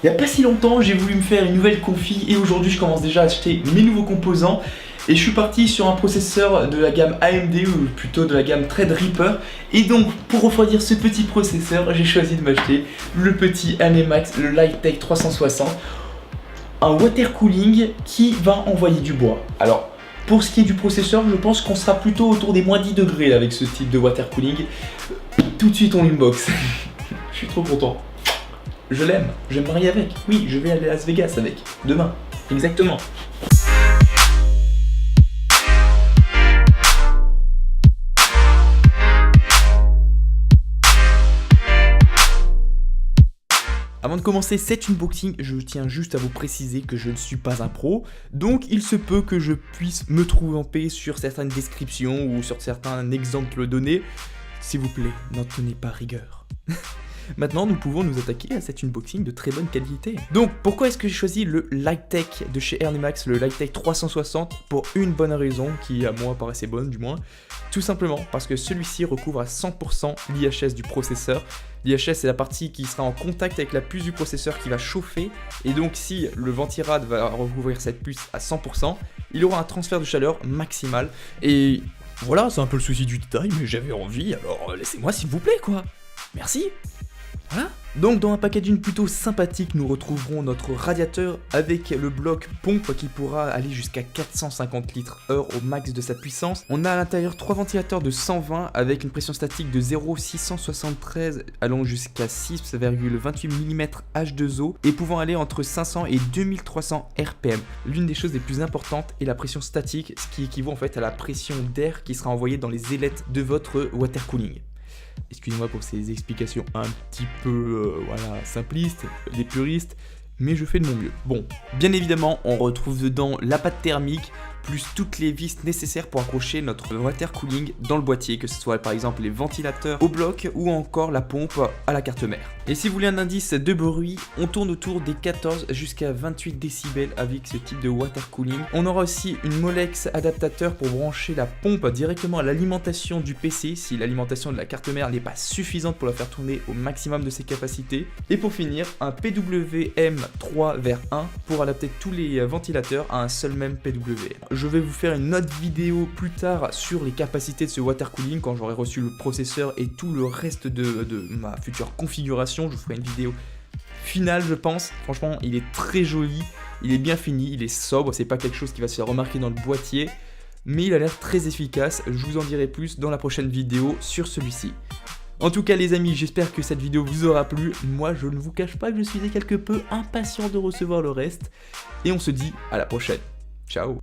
Il n'y a pas si longtemps, j'ai voulu me faire une nouvelle confi et aujourd'hui je commence déjà à acheter mes nouveaux composants et je suis parti sur un processeur de la gamme AMD ou plutôt de la gamme Threadripper et donc pour refroidir ce petit processeur, j'ai choisi de m'acheter le petit Animax, le Lightech 360, un water cooling qui va envoyer du bois. Alors pour ce qui est du processeur, je pense qu'on sera plutôt autour des moins 10 degrés là, avec ce type de water cooling. Tout de suite on unbox. Je suis trop content. Je l'aime, je vais me marier avec. Oui, je vais aller à Las Vegas avec. Demain. Exactement. Avant de commencer cet unboxing, je tiens juste à vous préciser que je ne suis pas un pro, donc il se peut que je puisse me tromper sur certaines descriptions ou sur certains exemples donnés. S'il vous plaît, n'en tenez pas rigueur. Maintenant, nous pouvons nous attaquer à cet unboxing de très bonne qualité. Donc, pourquoi est-ce que j'ai choisi le Lightech de chez Animax, le Lightech 360? Pour une bonne raison, qui à moi paraissait bonne du moins. Tout simplement parce que celui-ci recouvre à 100% l'IHS du processeur. L'IHS, c'est la partie qui sera en contact avec la puce du processeur qui va chauffer. Et donc, si le ventirad va recouvrir cette puce à 100%, il aura un transfert de chaleur maximal. Et voilà, c'est un peu le souci du détail, mais j'avais envie, alors laissez-moi s'il vous plaît, quoi. Merci. Voilà. Donc dans un packaging plutôt sympathique, nous retrouverons notre radiateur avec le bloc pompe qui pourra aller jusqu'à 450 litres/heure au max de sa puissance. On a à l'intérieur 3 ventilateurs de 120 avec une pression statique de 0,673 allant jusqu'à 6,28 mm H2O et pouvant aller entre 500 et 2300 RPM. L'une des choses les plus importantes est la pression statique, ce qui équivaut en fait à la pression d'air qui sera envoyée dans les ailettes de votre water cooling. Excusez-moi pour ces explications un petit peu simplistes, des puristes, mais je fais de mon mieux. Bon, bien évidemment, on retrouve dedans la pâte thermique, plus toutes les vis nécessaires pour accrocher notre water cooling dans le boîtier, que ce soit par exemple les ventilateurs au bloc ou encore la pompe à la carte mère. Et si vous voulez un indice de bruit, on tourne autour des 14 jusqu'à 28 décibels avec ce type de water cooling. On aura aussi une Molex adaptateur pour brancher la pompe directement à l'alimentation du PC si l'alimentation de la carte mère n'est pas suffisante pour la faire tourner au maximum de ses capacités. Et pour finir, un PWM 3/1 pour adapter tous les ventilateurs à un seul même PWM. Je vais vous faire une autre vidéo plus tard sur les capacités de ce water cooling quand j'aurai reçu le processeur et tout le reste de ma future configuration. Je vous ferai une vidéo finale, je pense. Franchement, il est très joli, il est bien fini, il est sobre, c'est pas quelque chose qui va se faire remarquer dans le boîtier, mais il a l'air très efficace. Je vous en dirai plus dans la prochaine vidéo sur celui-ci. En tout cas les amis, j'espère que cette vidéo vous aura plu. Moi je ne vous cache pas que je suis quelque peu impatient de recevoir le reste. Et on se dit à la prochaine. Ciao.